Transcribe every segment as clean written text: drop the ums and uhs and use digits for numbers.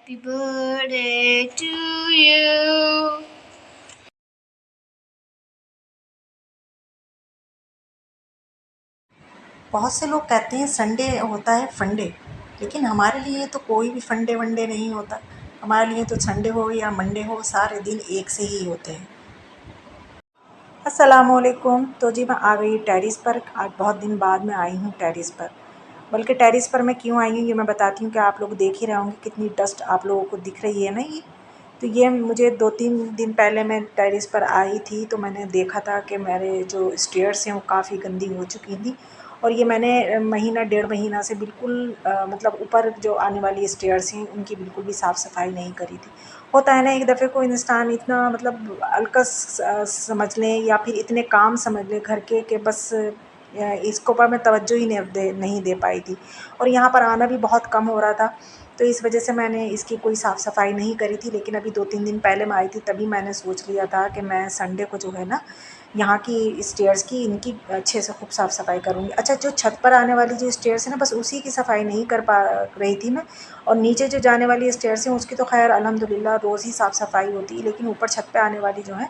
Happy birthday to you. बहुत से लोग कहते हैं संडे होता है फंडे, लेकिन हमारे लिए तो कोई भी फंडे वंडे नहीं होता। हमारे लिए तो संडे हो या मंडे हो, सारे दिन एक से ही होते हैं। अस्सलामुअलैकुम। तो जी मैं आ गई टेरिस पर। आज बहुत दिन बाद मैं आई हूँ टेरिस पर। बल्कि टेरिस पर मैं क्यों आई हूँ ये मैं बताती हूँ कि आप लोग देख ही रहे होंगे कितनी डस्ट आप लोगों को दिख रही है ना ये। तो ये मुझे 2-3 दिन पहले मैं टेरिस पर आई थी, तो मैंने देखा था कि मेरे जो स्टेयर्स हैं वो काफ़ी गंदी हो चुकी थी। और ये मैंने महीना 1.5 महीना से बिल्कुल मतलब ऊपर जो आने वाली स्टेयर्स हैं उनकी बिल्कुल भी साफ़ सफाई नहीं करी थी। होता है ना, एक दफ़े को इंसान इतना मतलब अलकस समझ लें या फिर इतने काम समझ लें घर के कि बस इसके ऊपर मैं तवज्जो ही नहीं दे पाई थी। और यहाँ पर आना भी बहुत कम हो रहा था, तो इस वजह से मैंने इसकी कोई साफ़ सफाई नहीं करी थी। लेकिन अभी 2-3 दिन पहले मैं आई थी, तभी मैंने सोच लिया था कि मैं संडे को जो है ना, यहाँ की स्टेयर्स की इनकी अच्छे से खूब साफ़ सफाई करूँगी। अच्छा, जो छत पर आने वाली जो स्टेयर्स है ना, बस उसी की सफाई नहीं कर पा रही थी मैं। और नीचे जो जाने वाली स्टेयर्स हैं उसकी तो खैर अल्हम्दुलिल्लाह रोज़ ही साफ़ सफाई होती है, लेकिन ऊपर छत पे आने वाली जो है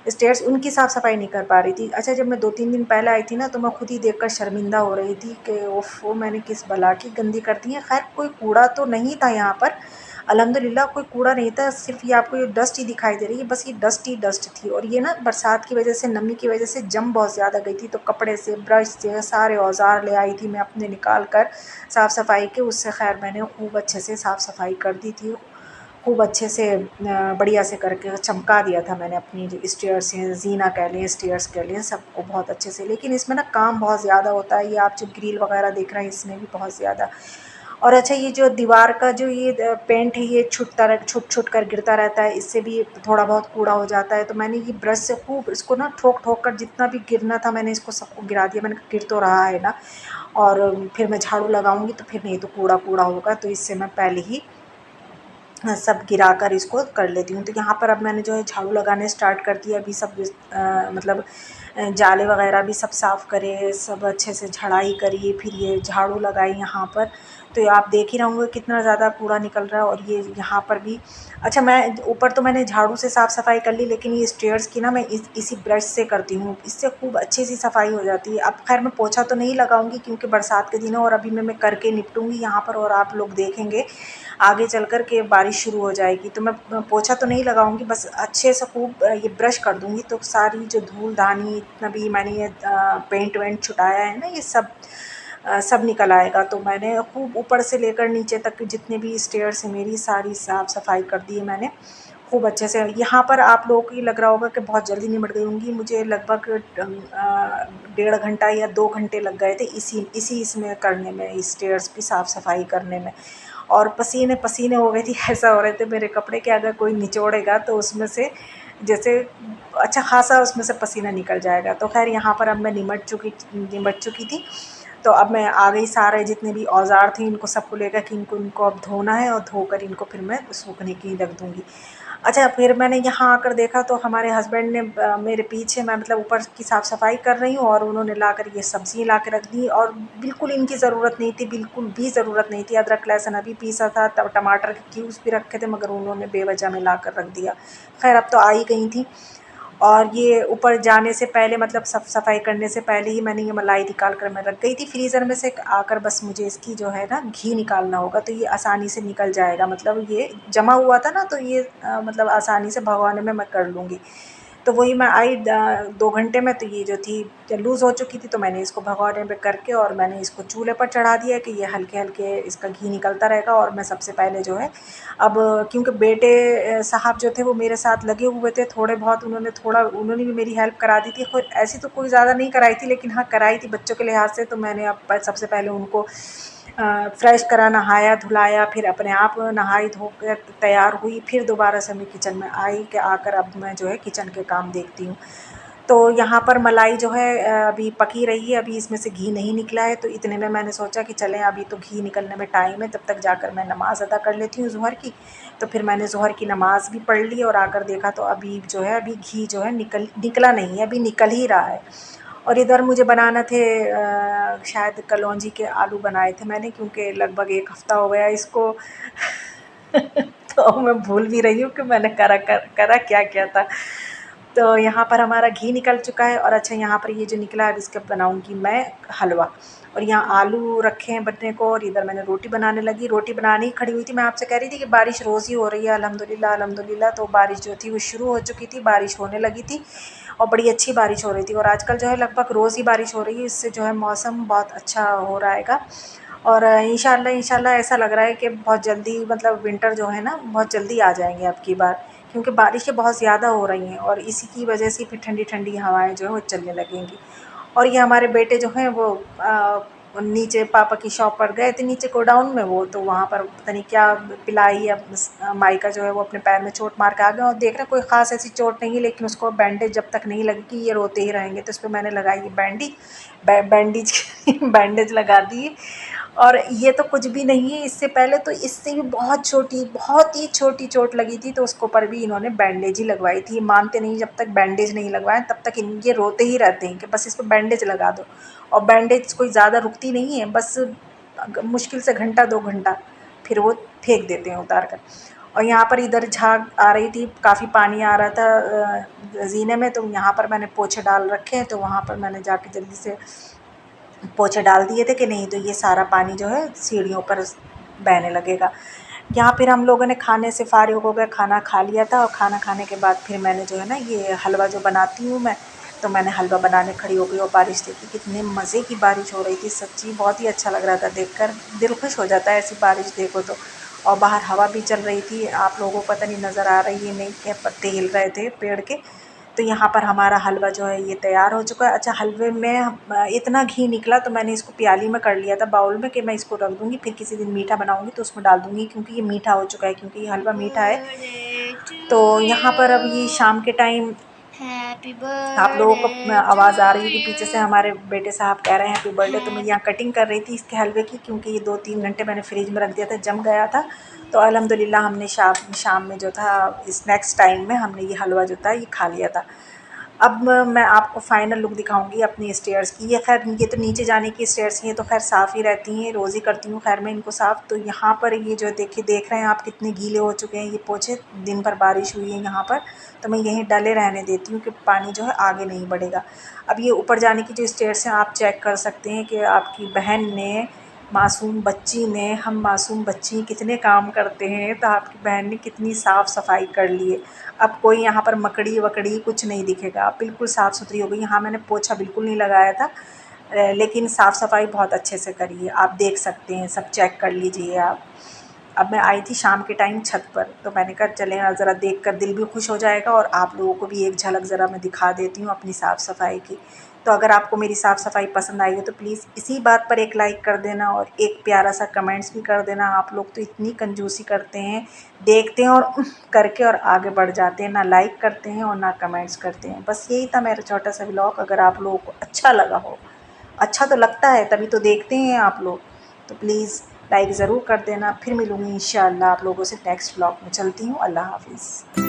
स्टेयर्स उनकी साफ़ सफाई नहीं कर पा रही थी। अच्छा, जब मैं 2-3 दिन पहले आई थी ना, तो मैं खुद ही देखकर शर्मिंदा हो रही थी कि ओफ़ो, मैंने किस बला की गंदी कर दी है। खैर कोई कूड़ा तो नहीं था यहाँ पर, अल्हम्दुलिल्लाह कोई कूड़ा नहीं था, सिर्फ़ ये आपको ये डस्ट ही दिखाई दे रही है, बस ये डस्ट ही डस्ट थी। और ये ना बरसात की वजह से, नमी की वजह से जम बहुत ज़्यादा गई थी, तो कपड़े से, ब्रश से सारे औज़ार ले आई थी मैं अपने निकाल कर साफ़ सफाई के। उससे खैर मैंने खूब अच्छे से साफ़ सफाई कर दी थी। खूब अच्छे से बढ़िया से करके चमका दिया था मैंने अपनी जो स्टेयर्स हैं, ज़ीना कह लें, स्टेयर्स कह लें, सबको बहुत अच्छे से। लेकिन इसमें ना काम बहुत ज़्यादा होता है, ये आप जो ग्रिल वगैरह देख रहे हैं इसमें भी बहुत ज़्यादा। और अच्छा, ये जो दीवार का जो ये पेंट है ये छूट कर गिरता रहता है, इससे भी थोड़ा बहुत कूड़ा हो जाता है। तो मैंने ये ब्रश से खूब इसको ना ठोक कर जितना भी गिरना था मैंने इसको सबको गिरा दिया। मैंने कहा गिर तो रहा है ना, और फिर मैं झाड़ू लगाऊंगी तो फिर नहीं तो कूड़ा कूड़ा होगा, तो इससे मैं पहले ही सब गिरा कर इसको कर लेती हूँ। तो यहाँ पर अब मैंने जो है झाड़ू लगाने स्टार्ट कर दिया। अभी सब मतलब जाले वगैरह भी सब साफ़ करे, सब अच्छे से झाड़ाई करी, फिर ये झाड़ू लगाई यहाँ पर। तो ये आप देख ही रहे होंगे कितना ज़्यादा कूड़ा निकल रहा है। और ये यहाँ पर भी अच्छा, मैं ऊपर तो मैंने झाड़ू से साफ़ सफाई कर ली, लेकिन ये स्टेयर्स की ना मैं इसी ब्रश से करती हूँ, इससे खूब अच्छी सी सफाई हो जाती है। अब खैर मैं पोछा तो नहीं लगाऊंगी क्योंकि बरसात के दिन है, और अभी मैं करके निपटूंगी यहाँ पर, और आप लोग देखेंगे आगे चल कर के बारिश शुरू हो जाएगी तो मैं पोछा तो नहीं लगाऊंगी, बस अच्छे से खूब ये ब्रश कर दूंगी, तो सारी जो धूल धानी इतना भी मैंने ये पेंट वेंट छुटाया है ना, ये सब सब निकल आएगा। तो मैंने खूब ऊपर से लेकर नीचे तक जितने भी स्टेयर्स हैं मेरी सारी साफ़ सफाई कर दी है मैंने खूब अच्छे से। यहाँ पर आप लोगों को ये लग रहा होगा कि बहुत जल्दी निपट गई होंगी, मुझे लगभग 1.5 घंटा या 2 घंटे लग गए थे इसी इसी इसमें करने में, इस स्टेयर्स की साफ़ सफाई करने में। और पसीने पसीने हो गए थी, ऐसा हो रहे थे मेरे कपड़े कि अगर कोई निचोड़ेगा तो उसमें से जैसे अच्छा खासा उसमें से पसीना निकल जाएगा। तो खैर यहाँ पर अब मैं निमट चुकी थी। तो अब मैं आ गई, सारे जितने भी औज़ार थे इनको सबको लेकर कि इनको इनको अब धोना है, और धोकर इनको फिर मैं सूखने के लिए रख दूँगी। अच्छा, फिर मैंने यहाँ आकर देखा तो हमारे हस्बैंड ने मेरे पीछे, मैं मतलब ऊपर की साफ़-सफ़ाई कर रही हूँ और उन्होंने लाकर ये सब्ज़ी ला के रख दी, और बिल्कुल इनकी ज़रूरत नहीं थी, बिल्कुल भी ज़रूरत नहीं थी। अदरक लहसुन अभी पीसा था, तब टमाटर के क्यूब्स भी रखे थे, मगर उन्होंने बेवजह में लाकर रख दिया। ख़ैर अब तो आ ही गई थी। और ये ऊपर जाने से पहले मतलब सफाई करने से पहले ही मैंने ये मलाई निकाल कर मैं रख गई थी फ्रीज़र में से। आकर बस मुझे इसकी जो है ना घी निकालना होगा, तो ये आसानी से निकल जाएगा। मतलब ये जमा हुआ था ना, तो ये मतलब आसानी से भगोने में मैं कर लूँगी। तो वही मैं आई 2 घंटे में, तो ये जो थी लूज़ हो चुकी थी, तो मैंने इसको भगोने में करके और मैंने इसको चूल्हे पर चढ़ा दिया कि ये हल्के हल्के इसका घी निकलता रहेगा। और मैं सबसे पहले जो है अब, क्योंकि बेटे साहब जो थे वो मेरे साथ लगे हुए थे थोड़े बहुत, उन्होंने भी मेरी हेल्प करा दी थी। खुद ऐसी तो कोई ज़्यादा नहीं कराई थी, लेकिन हाँ कराई थी बच्चों के लिहाज से। तो मैंने अब सबसे पहले उनको फ्रेश करा, नहाया धुलाया, फिर अपने आप नहाई धो कर तैयार हुई, फिर दोबारा से मैं किचन में आई कि आकर अब मैं जो है किचन के काम देखती हूँ। तो यहाँ पर मलाई जो है अभी पकी रही है, अभी इसमें से घी नहीं निकला है। तो इतने में मैंने सोचा कि चलें, अभी तो घी निकलने में टाइम है, तब तक जाकर मैं नमाज़ अदा कर लेती हूँ ज़ोहर की। तो फिर मैंने ज़ोहर की नमाज़ भी पढ़ ली और आकर देखा तो अभी जो है अभी घी जो है निकला नहीं है, अभी निकल ही रहा है। और इधर मुझे बनाना थे शायद कलौंजी के आलू बनाए थे मैंने, क्योंकि लगभग 1 हफ़्ता हो गया इसको तो मैं भूल भी रही हूँ कि मैंने करा क्या क्या था। तो यहाँ पर हमारा घी निकल चुका है और अच्छा यहाँ पर ये जो निकला है अब इसका बनाऊँगी मैं हलवा। और यहाँ आलू रखे हैं बनने को और इधर मैंने रोटी बनाने लगी। रोटी बनाने ही खड़ी हुई थी। मैं आपसे कह रही थी कि बारिश रोज़ ही हो रही है अल्हम्दुलिल्लाह अल्हम्दुलिल्लाह। तो बारिश जो थी वो शुरू हो चुकी थी, बारिश होने लगी थी और बड़ी अच्छी बारिश हो रही थी। और आजकल जो है लगभग रोज़ ही बारिश हो रही है, इससे जो है मौसम बहुत अच्छा हो रहेगा। और इंशाल्लाह ऐसा लग रहा है कि बहुत जल्दी मतलब विंटर जो है ना बहुत जल्दी आ जाएंगे अब की बार, क्योंकि बारिशें बहुत ज़्यादा हो रही हैं और इसी की वजह से फिर ठंडी ठंडी हवाएं जो है वो चलने लगेंगी। और ये हमारे बेटे जो हैं वो नीचे पापा की शॉप पर गए थे नीचे गोडाउन में, वो तो वहाँ पर पता नहीं क्या पिलाई या माइका जो है वो अपने पैर में चोट मार के आ गया। और देख रहे कोई ख़ास ऐसी चोट नहीं है, लेकिन उसको बैंडेज जब तक नहीं लगी कि ये रोते ही रहेंगे, तो उस पर मैंने लगाई ये बैंडेज बैंडेज लगा दी। और ये तो कुछ भी नहीं है, इससे पहले तो इससे भी बहुत ही छोटी चोट लगी थी, तो उसको पर भी इन्होंने बैंडेज ही लगवाई थी। ये मानते नहीं, जब तक बैंडेज नहीं लगवाएं तब तक ये रोते ही रहते हैं कि बस इसको बैंडेज लगा दो। और बैंडेज कोई ज़्यादा रुकती नहीं है, बस मुश्किल से घंटा 2 घंटा, फिर वो फेंक देते हैं उतार कर। और यहाँ पर इधर झाग आ रही थी, काफ़ी पानी आ रहा था ज़ीने में, तो यहाँ पर मैंने पोछे डाल रखे हैं, तो वहाँ पर मैंने जाके जल्दी से पोछे डाल दिए थे कि नहीं तो ये सारा पानी जो है सीढ़ियों पर बहने लगेगा। यहाँ फिर हम लोगों ने खाने से फ़ारिग हो गए, खाना खा लिया था और खाना खाने के बाद फिर मैंने जो है ना ये हलवा जो बनाती हूँ मैं, तो मैंने हलवा बनाने खड़ी हो गई। और बारिश देखी कितने मज़े की बारिश हो रही थी, सच्ची बहुत ही अच्छा लग रहा था देखकर, दिल खुश हो जाता है ऐसी बारिश देखो तो। और बाहर हवा भी चल रही थी, आप लोगों को पता नहीं नज़र आ रही है नहीं, क्या पत्ते हिल रहे थे पेड़ के। तो यहाँ पर हमारा हलवा जो है ये तैयार हो चुका है। अच्छा हलवे में इतना घी निकला तो मैंने इसको प्याली में कर लिया था बाउल में कि मैं इसको रख दूँगी, फिर किसी दिन मीठा बनाऊँगी तो उसमें डाल दूँगी, क्योंकि ये मीठा हो चुका है, क्योंकि ये हलवा मीठा है। तो यहाँ पर अब ये शाम के टाइम हैप्पी आप लोगों को बर्थडे टू आवाज़ आ रही होगी पीछे से, यू। हमारे बेटे साहब कह रहे हैं हैप्पी बर्थडे। तो मैं यहाँ कटिंग कर रही थी इसके हलवे की, क्योंकि ये 2-3 घंटे मैंने फ्रिज में रख दिया था, जम गया था। तो अल्हम्दुलिल्लाह हमने शाम में जो था स्नैक्स टाइम में हमने ये हलवा जो था ये खा लिया था। अब मैं आपको फ़ाइनल लुक दिखाऊंगी अपनी स्टेयर्स की। ये खैर ये तो नीचे जाने की स्टेयर्स हैं, ये तो खैर साफ़ ही रहती हैं, रोज़ ही करती हूँ खैर मैं इनको साफ़। तो यहाँ पर ये जो देख रहे हैं आप कितने गीले हो चुके हैं ये पोछे, दिन भर बारिश हुई है यहाँ पर, तो मैं यहीं डले रहने देती हूँ कि पानी जो है आगे नहीं बढ़ेगा। अब ये ऊपर जाने की जो स्टेयर्स हैं आप चेक कर सकते हैं कि आपकी बहन ने, मासूम बच्ची ने, हम मासूम बच्ची कितने काम करते हैं, तो आपकी बहन ने कितनी साफ़ सफाई कर ली है। अब कोई यहाँ पर मकड़ी वकड़ी कुछ नहीं दिखेगा, अब बिल्कुल साफ़ सुथरी हो गई। यहाँ मैंने पोछा बिल्कुल नहीं लगाया था, लेकिन साफ़ सफाई बहुत अच्छे से करी है, आप देख सकते हैं, सब चेक कर लीजिए आप। अब मैं आई थी शाम के टाइम छत पर, तो मैंने कहा चलें ज़रा देख कर दिल भी खुश हो जाएगा और आप लोगों को भी एक झलक ज़रा मैं दिखा देती हूँ अपनी साफ़ सफाई की। तो अगर आपको मेरी साफ़ सफाई पसंद आई हो तो प्लीज़ इसी बात पर एक लाइक कर देना और एक प्यारा सा कमेंट्स भी कर देना। आप लोग तो इतनी कंजूसी करते हैं, देखते हैं और करके और आगे बढ़ जाते हैं, ना लाइक करते हैं और ना कमेंट्स करते हैं। बस यही था मेरा छोटा सा व्लॉग। अगर आप लोगों को अच्छा लगा हो, अच्छा तो लगता है तभी तो देखते हैं आप लोग, तो प्लीज़ लाइक ज़रूर कर देना। फिर मिलूँगी इंशाअल्लाह आप लोगों से नेक्स्ट व्लॉग में। चलती हूँ, अल्लाह हाफ़िज़।